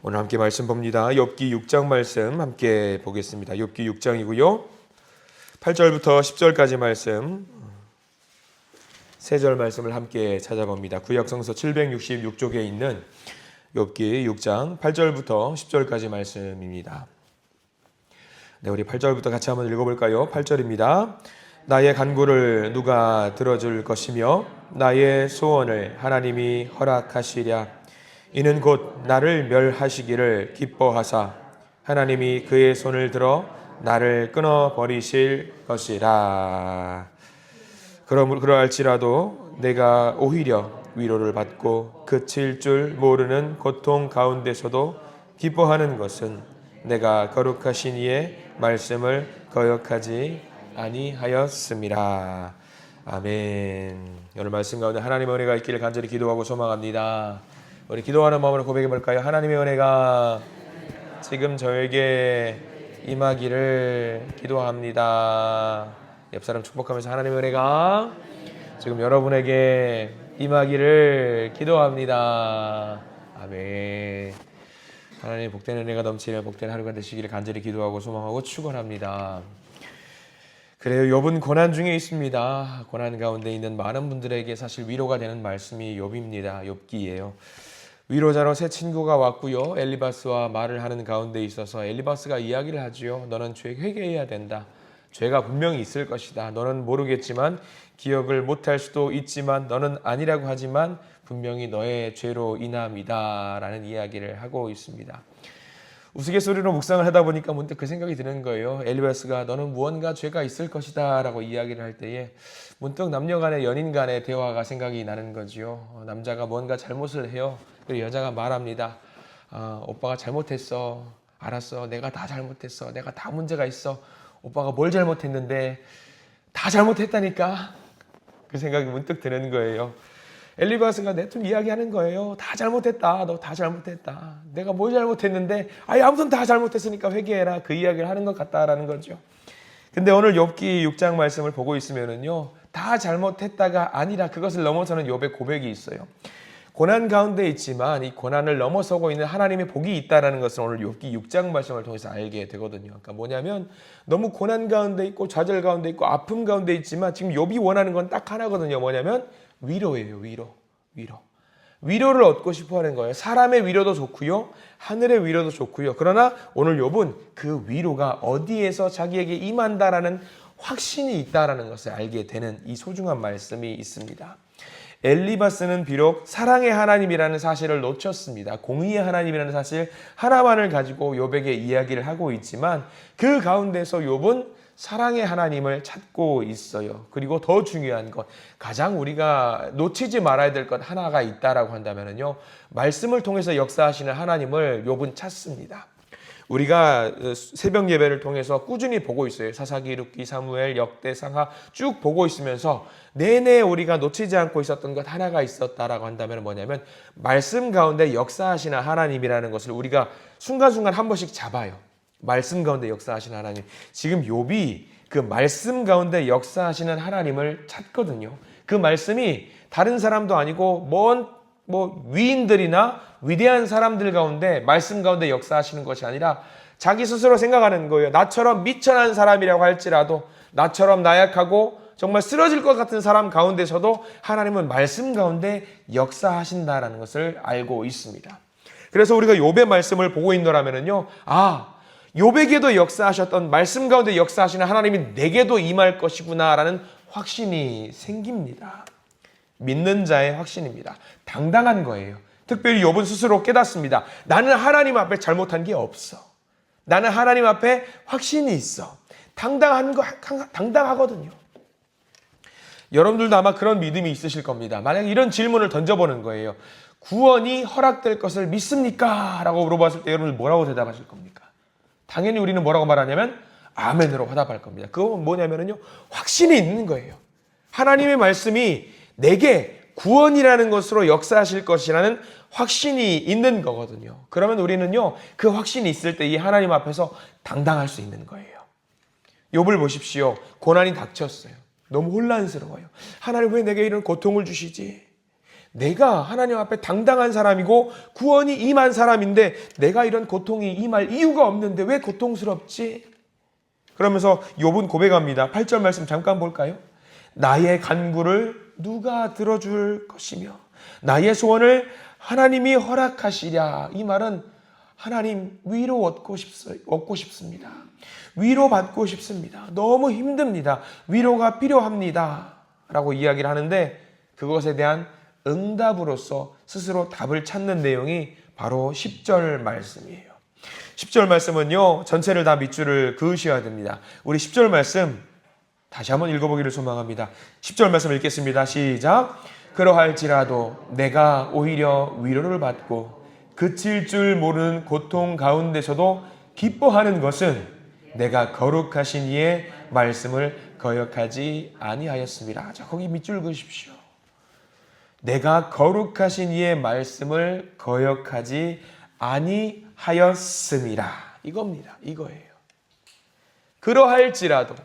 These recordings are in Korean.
오늘 함께 말씀 봅니다. 욥기 6장 말씀 함께 보겠습니다. 욥기 6장이고요. 8절부터 10절까지 말씀, 세 절 말씀을 함께 찾아봅니다. 구약성서 766쪽에 있는 욥기 6장 8절부터 10절까지 말씀입니다. 네, 우리 8절부터 같이 한번 읽어볼까요? 8절입니다. 나의 간구를 누가 들어줄 것이며 나의 소원을 하나님이 허락하시랴. 이는 곧 나를 멸하시기를 기뻐하사 하나님이 그의 손을 들어 나를 끊어버리실 것이라. 그러할지라도 내가 오히려 위로를 받고 그칠 줄 모르는 고통 가운데서도 기뻐하는 것은 내가 거룩하신 이의 말씀을 거역하지 아니하였음이라. 아멘. 오늘 말씀 가운데 하나님의 은혜가 있기를 간절히 기도하고 소망합니다. 우리 기도하는 마음으로 고백해 볼까요? 하나님의 은혜가 지금 저에게 임하기를 기도합니다. 옆 사람 축복하면서 하나님의 은혜가 지금 여러분에게 임하기를 기도합니다. 아멘. 하나님의 복된 은혜가 넘치는 복된 하루가 되시기를 간절히 기도하고 소망하고 축원합니다. 그래요. 욥은 고난 중에 있습니다. 고난 가운데 있는 많은 분들에게 사실 위로가 되는 말씀이 욥입니다. 욥기예요. 위로자로 새 친구가 왔고요. 엘리바스와 말을 하는 가운데 있어서 엘리바스가 이야기를 하지요. 너는 죄 회개해야 된다. 죄가 분명히 있을 것이다. 너는 모르겠지만 기억을 못할 수도 있지만 너는 아니라고 하지만 분명히 너의 죄로 인함이다 라는 이야기를 하고 있습니다. 우스갯소리로 묵상을 하다 보니까 문득 그 생각이 드는 거예요. 엘리바스가 너는 무언가 죄가 있을 것이다 라고 이야기를 할 때에 문득 남녀 간의 연인 간의 대화가 생각이 나는 거지요. 남자가 뭔가 잘못을 해요. 그리고 여자가 말합니다. 오빠가 잘못했어. 알았어. 내가 다 잘못했어. 내가 다 문제가 있어. 오빠가 뭘 잘못했는데 다 잘못했다니까. 그 생각이 문득 드는 거예요. 엘리바스가 내통 이야기하는 거예요. 다 잘못했다. 너 다 잘못했다. 내가 뭘 잘못했는데 아무튼 다 잘못했으니까 회개해라. 그 이야기를 하는 것 같다라는 거죠. 근데 오늘 욥기 6장 말씀을 보고 있으면은요. 다 잘못했다가 아니라 그것을 넘어서는 욥의 고백이 있어요. 고난 가운데 있지만 이 고난을 넘어서고 있는 하나님의 복이 있다는 것을 오늘 욥기 6장 말씀을 통해서 알게 되거든요. 그러니까 뭐냐면 너무 고난 가운데 있고 좌절 가운데 있고 아픔 가운데 있지만 지금 욥이 원하는 건 딱 하나거든요. 뭐냐면 위로예요. 위로. 위로를 얻고 싶어 하는 거예요. 사람의 위로도 좋고요. 하늘의 위로도 좋고요. 그러나 오늘 욥은 그 위로가 어디에서 자기에게 임한다라는 확신이 있다라는 것을 알게 되는 이 소중한 말씀이 있습니다. 엘리바스는 비록 사랑의 하나님이라는 사실을 놓쳤습니다. 공의의 하나님이라는 사실 하나만을 가지고 욥에게 이야기를 하고 있지만 그 가운데서 욥은 사랑의 하나님을 찾고 있어요. 그리고 더 중요한 것, 가장 우리가 놓치지 말아야 될 것 하나가 있다라고 한다면요, 말씀을 통해서 역사하시는 하나님을 욥은 찾습니다. 우리가 새벽 예배를 통해서 꾸준히 보고 있어요. 사사기, 룻기, 사무엘, 역대, 상하 쭉 보고 있으면서 내내 우리가 놓치지 않고 있었던 것 하나가 있었다라고 한다면 뭐냐면 말씀 가운데 역사하시는 하나님이라는 것을 우리가 순간순간 한 번씩 잡아요. 말씀 가운데 역사하시는 하나님. 지금 욥이 그 말씀 가운데 역사하시는 하나님을 찾거든요. 그 말씀이 다른 사람도 아니고 위인들이나 위대한 사람들 가운데 말씀 가운데 역사하시는 것이 아니라 자기 스스로 생각하는 거예요. 나처럼 미천한 사람이라고 할지라도 나처럼 나약하고 정말 쓰러질 것 같은 사람 가운데서도 하나님은 말씀 가운데 역사하신다라는 것을 알고 있습니다. 그래서 우리가 욥의 말씀을 보고 있노라면요, 욥에게도 역사하셨던 말씀 가운데 역사하시는 하나님이 내게도 임할 것이구나라는 확신이 생깁니다. 믿는 자의 확신입니다. 당당한 거예요. 특별히 욥은 스스로 깨닫습니다. 나는 하나님 앞에 잘못한 게 없어. 나는 하나님 앞에 확신이 있어. 당당하거든요. 여러분들도 아마 그런 믿음이 있으실 겁니다. 만약 이런 질문을 던져보는 거예요. 구원이 허락될 것을 믿습니까? 라고 물어봤을 때 여러분들 뭐라고 대답하실 겁니까? 당연히 우리는 뭐라고 말하냐면 아멘으로 화답할 겁니다. 그건 뭐냐면요, 확신이 있는 거예요. 하나님의 말씀이 내게 구원이라는 것으로 역사하실 것이라는 확신이 있는 거거든요. 그러면 우리는요, 그 확신이 있을 때 이 하나님 앞에서 당당할 수 있는 거예요. 욥을 보십시오. 고난이 닥쳤어요. 너무 혼란스러워요. 하나님 왜 내게 이런 고통을 주시지? 내가 하나님 앞에 당당한 사람이고 구원이 임한 사람인데 내가 이런 고통이 임할 이유가 없는데 왜 고통스럽지? 그러면서 욥은 고백합니다. 8절 말씀 잠깐 볼까요? 나의 간구를 누가 들어줄 것이며 나의 소원을 하나님이 허락하시랴. 이 말은 하나님 위로 얻고 싶습니다. 위로받고 싶습니다. 너무 힘듭니다. 위로가 필요합니다. 라고 이야기를 하는데 그것에 대한 응답으로서 스스로 답을 찾는 내용이 바로 10절 말씀이에요. 10절 말씀은요, 전체를 다 밑줄을 그으셔야 됩니다. 우리 10절 말씀 다시 한번 읽어보기를 소망합니다. 10절 말씀 읽겠습니다. 시작. 그러할지라도 내가 오히려 위로를 받고 그칠 줄 모르는 고통 가운데서도 기뻐하는 것은 내가 거룩하신 이의 말씀을 거역하지 아니하였습니다. 자, 거기 밑줄 그으십시오. 내가 거룩하신 이의 말씀을 거역하지 아니하였음이라. 이겁니다. 이거예요. 그러할지라도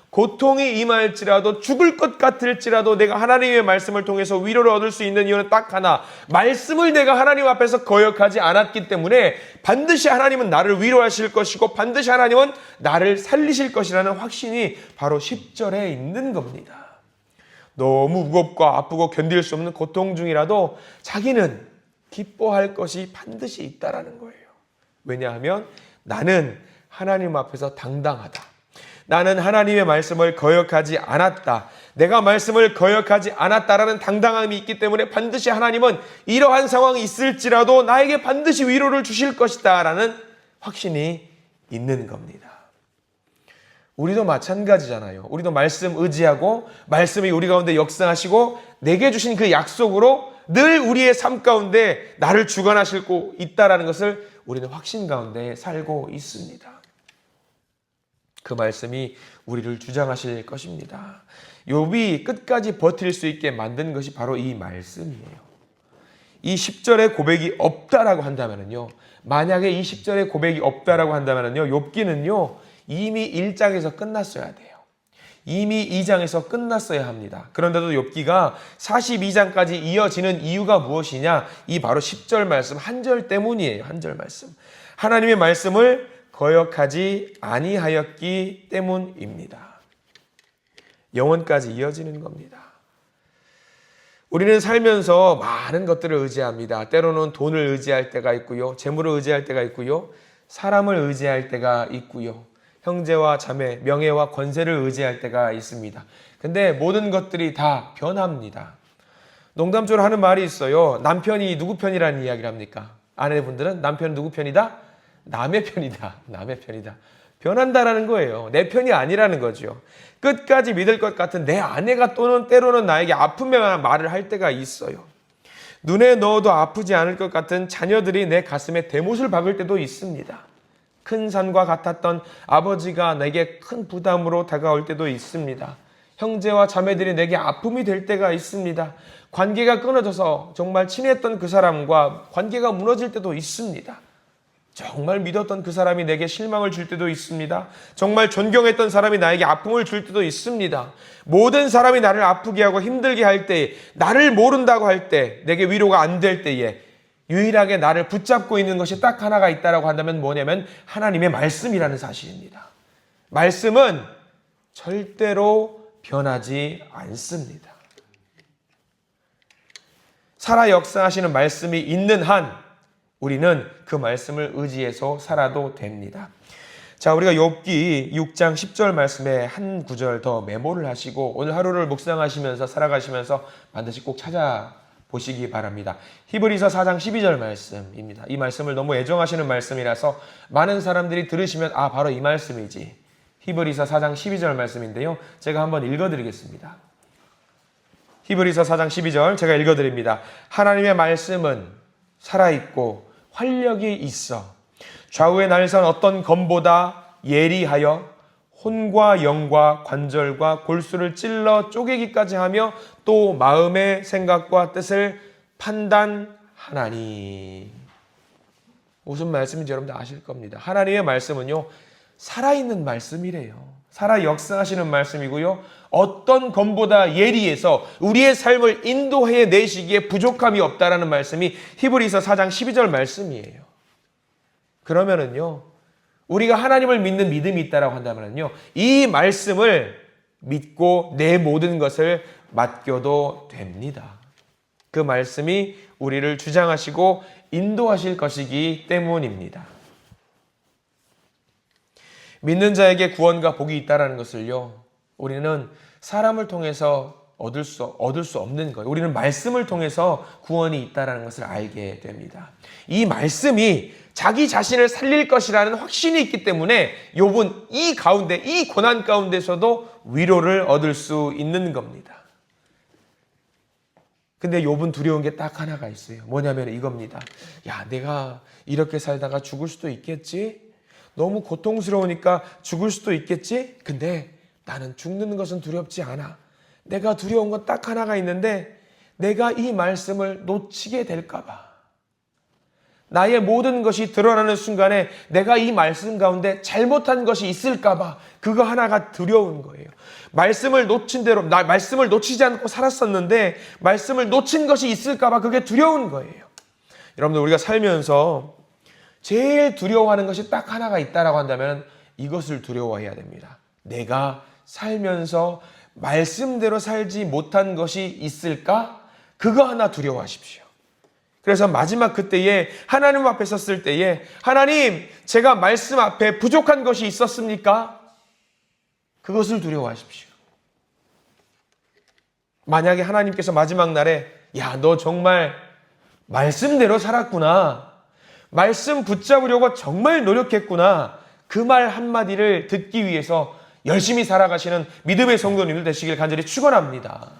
고통이 임할지라도 죽을 것 같을지라도 내가 하나님의 말씀을 통해서 위로를 얻을 수 있는 이유는 딱 하나. 말씀을 내가 하나님 앞에서 거역하지 않았기 때문에 반드시 하나님은 나를 위로하실 것이고 반드시 하나님은 나를 살리실 것이라는 확신이 바로 10절에 있는 겁니다. 너무 무겁고 아프고 견딜 수 없는 고통 중이라도 자기는 기뻐할 것이 반드시 있다라는 거예요. 왜냐하면 나는 하나님 앞에서 당당하다. 나는 하나님의 말씀을 거역하지 않았다. 내가 말씀을 거역하지 않았다라는 당당함이 있기 때문에 반드시 하나님은 이러한 상황이 있을지라도 나에게 반드시 위로를 주실 것이다 라는 확신이 있는 겁니다. 우리도 마찬가지잖아요. 우리도 말씀 의지하고 말씀이 우리 가운데 역사하시고 내게 주신 그 약속으로 늘 우리의 삶 가운데 나를 주관하시고 있다라는 것을 우리는 확신 가운데 살고 있습니다. 그 말씀이 우리를 주장하실 것입니다. 욥이 끝까지 버틸 수 있게 만든 것이 바로 이 말씀이에요. 이 10절의 고백이 없다라고 한다면요. 만약에 이 10절의 고백이 없다라고 한다면요. 욥기는요. 이미 1장에서 끝났어야 돼요. 이미 2장에서 끝났어야 합니다. 그런데도 욥기가 42장까지 이어지는 이유가 무엇이냐? 이 바로 10절 말씀 한 절 때문이에요. 한 절 말씀. 하나님의 말씀을 거역하지 아니하였기 때문입니다. 영원까지 이어지는 겁니다. 우리는 살면서 많은 것들을 의지합니다. 때로는 돈을 의지할 때가 있고요. 재물을 의지할 때가 있고요. 사람을 의지할 때가 있고요. 형제와 자매, 명예와 권세를 의지할 때가 있습니다. 근데 모든 것들이 다 변합니다. 농담조로 하는 말이 있어요. 남편이 누구 편이라는 이야기를 합니까? 아내분들은 남편은 누구 편이다? 남의 편이다. 남의 편이다. 변한다라는 거예요. 내 편이 아니라는 거죠. 끝까지 믿을 것 같은 내 아내가 또는 때로는 나에게 아프면 말을 할 때가 있어요. 눈에 넣어도 아프지 않을 것 같은 자녀들이 내 가슴에 대못을 박을 때도 있습니다. 큰 산과 같았던 아버지가 내게 큰 부담으로 다가올 때도 있습니다. 형제와 자매들이 내게 아픔이 될 때가 있습니다. 관계가 끊어져서 정말 친했던 그 사람과 관계가 무너질 때도 있습니다. 정말 믿었던 그 사람이 내게 실망을 줄 때도 있습니다. 정말 존경했던 사람이 나에게 아픔을 줄 때도 있습니다. 모든 사람이 나를 아프게 하고 힘들게 할 때, 나를 모른다고 할 때, 내게 위로가 안 될 때에 유일하게 나를 붙잡고 있는 것이 딱 하나가 있다고 한다면 뭐냐면 하나님의 말씀이라는 사실입니다. 말씀은 절대로 변하지 않습니다. 살아 역사하시는 말씀이 있는 한 우리는 그 말씀을 의지해서 살아도 됩니다. 자, 우리가 욥기 6장 10절 말씀에 한 구절 더 메모를 하시고 오늘 하루를 묵상하시면서 살아가시면서 반드시 꼭 찾아보시기 바랍니다. 히브리서 4장 12절 말씀입니다. 이 말씀을 너무 애정하시는 말씀이라서 많은 사람들이 들으시면 바로 이 말씀이지. 히브리서 4장 12절 말씀인데요. 제가 한번 읽어드리겠습니다. 히브리서 4장 12절 제가 읽어드립니다. 하나님의 말씀은 살아있고 활력이 있어 좌우에 날선 어떤 검보다 예리하여 혼과 영과 관절과 골수를 찔러 쪼개기까지 하며 또 마음의 생각과 뜻을 판단하나니. 무슨 말씀인지 여러분들 아실 겁니다. 하나님의 말씀은요 살아있는 말씀이래요. 살아 역사하시는 말씀이고요. 어떤 검보다 예리해서 우리의 삶을 인도해 내시기에 부족함이 없다라는 말씀이 히브리서 4장 12절 말씀이에요. 그러면은요, 우리가 하나님을 믿는 믿음이 있다라고 한다면요, 이 말씀을 믿고 내 모든 것을 맡겨도 됩니다. 그 말씀이 우리를 주장하시고 인도하실 것이기 때문입니다. 믿는 자에게 구원과 복이 있다라는 것을요, 우리는 사람을 통해서 얻을 수 없는 거예요. 우리는 말씀을 통해서 구원이 있다라는 것을 알게 됩니다. 이 말씀이 자기 자신을 살릴 것이라는 확신이 있기 때문에 욥은 이 가운데, 이 고난 가운데서도 위로를 얻을 수 있는 겁니다. 근데 욥은 두려운 게 딱 하나가 있어요. 뭐냐면 이겁니다. 야, 내가 이렇게 살다가 죽을 수도 있겠지? 너무 고통스러우니까 죽을 수도 있겠지? 근데 나는 죽는 것은 두렵지 않아. 내가 두려운 건 딱 하나가 있는데 내가 이 말씀을 놓치게 될까 봐. 나의 모든 것이 드러나는 순간에 내가 이 말씀 가운데 잘못한 것이 있을까 봐. 그거 하나가 두려운 거예요. 말씀을 놓친 대로, 말씀을 놓치지 않고 살았었는데 말씀을 놓친 것이 있을까 봐 그게 두려운 거예요. 여러분들, 우리가 살면서 제일 두려워하는 것이 딱 하나가 있다라고 한다면 이것을 두려워해야 됩니다. 내가 살면서 말씀대로 살지 못한 것이 있을까? 그거 하나 두려워하십시오. 그래서 마지막 그때에 하나님 앞에 섰을 때에 하나님, 제가 말씀 앞에 부족한 것이 있었습니까? 그것을 두려워하십시오. 만약에 하나님께서 마지막 날에 야, 너 정말 말씀대로 살았구나. 말씀 붙잡으려고 정말 노력했구나. 그 말 한마디를 듣기 위해서 열심히 살아가시는 믿음의 성도님들 되시길 간절히 축원합니다.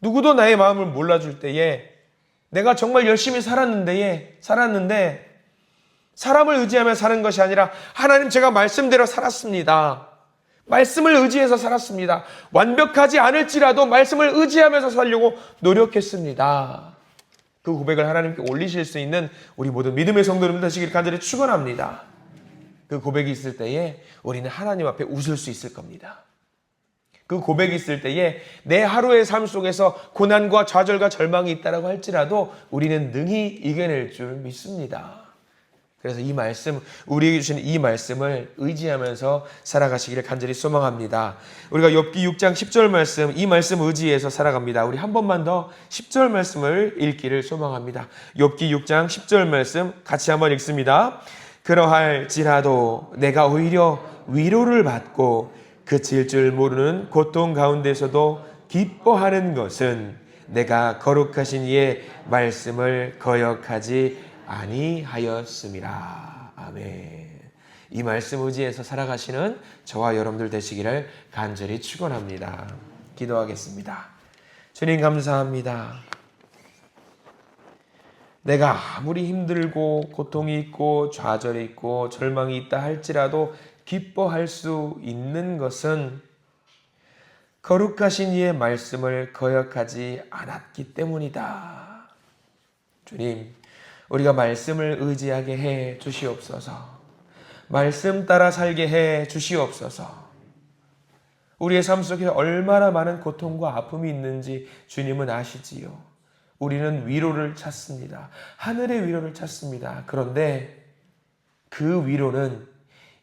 누구도 나의 마음을 몰라줄 때에 내가 정말 열심히 살았는데 사람을 의지하며 사는 것이 아니라 하나님, 제가 말씀대로 살았습니다. 말씀을 의지해서 살았습니다. 완벽하지 않을지라도 말씀을 의지하면서 살려고 노력했습니다. 그 고백을 하나님께 올리실 수 있는 우리 모든 믿음의 성도님들 되시길 간절히 축원합니다. 그 고백이 있을 때에 우리는 하나님 앞에 웃을 수 있을 겁니다. 그 고백이 있을 때에 내 하루의 삶 속에서 고난과 좌절과 절망이 있다라고 할지라도 우리는 능히 이겨낼 줄 믿습니다. 그래서 이 말씀, 우리에게 주신 이 말씀을 의지하면서 살아가시기를 간절히 소망합니다. 우리가 욥기 6장 10절 말씀, 이 말씀 의지해서 살아갑니다. 우리 한 번만 더 10절 말씀을 읽기를 소망합니다. 욥기 6장 10절 말씀 같이 한번 읽습니다. 그러할지라도 내가 오히려 위로를 받고 그칠 줄 모르는 고통 가운데서도 기뻐하는 것은 내가 거룩하신 이의 말씀을 거역하지 아니하였음이라. 아멘. 이 말씀 의지해서 살아가시는 저와 여러분들 되시기를 간절히 축원합니다. 기도하겠습니다. 주님, 감사합니다. 내가 아무리 힘들고 고통이 있고 좌절이 있고 절망이 있다 할지라도 기뻐할 수 있는 것은 거룩하신 이의 말씀을 거역하지 않았기 때문이다. 주님, 우리가 말씀을 의지하게 해 주시옵소서. 말씀 따라 살게 해 주시옵소서. 우리의 삶 속에 얼마나 많은 고통과 아픔이 있는지 주님은 아시지요. 우리는 위로를 찾습니다. 하늘의 위로를 찾습니다. 그런데 그 위로는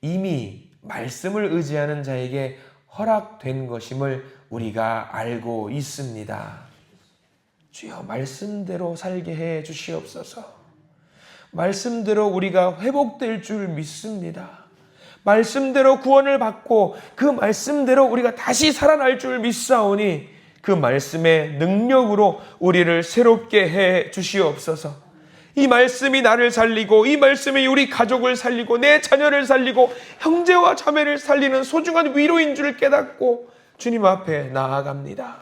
이미 말씀을 의지하는 자에게 허락된 것임을 우리가 알고 있습니다. 주여, 말씀대로 살게 해 주시옵소서. 말씀대로 우리가 회복될 줄 믿습니다. 말씀대로 구원을 받고 그 말씀대로 우리가 다시 살아날 줄 믿사오니 그 말씀의 능력으로 우리를 새롭게 해 주시옵소서. 이 말씀이 나를 살리고 이 말씀이 우리 가족을 살리고 내 자녀를 살리고 형제와 자매를 살리는 소중한 위로인 줄 깨닫고 주님 앞에 나아갑니다.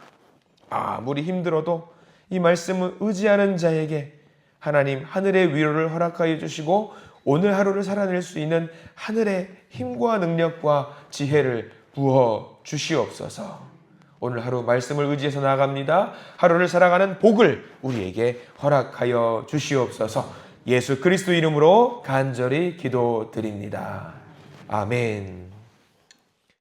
아무리 힘들어도 이 말씀을 의지하는 자에게 하나님 하늘의 위로를 허락하여 주시고 오늘 하루를 살아낼 수 있는 하늘의 힘과 능력과 지혜를 부어 주시옵소서. 오늘 하루 말씀을 의지해서 나아갑니다. 하루를 살아가는 복을 우리에게 허락하여 주시옵소서. 예수 그리스도 이름으로 간절히 기도드립니다. 아멘.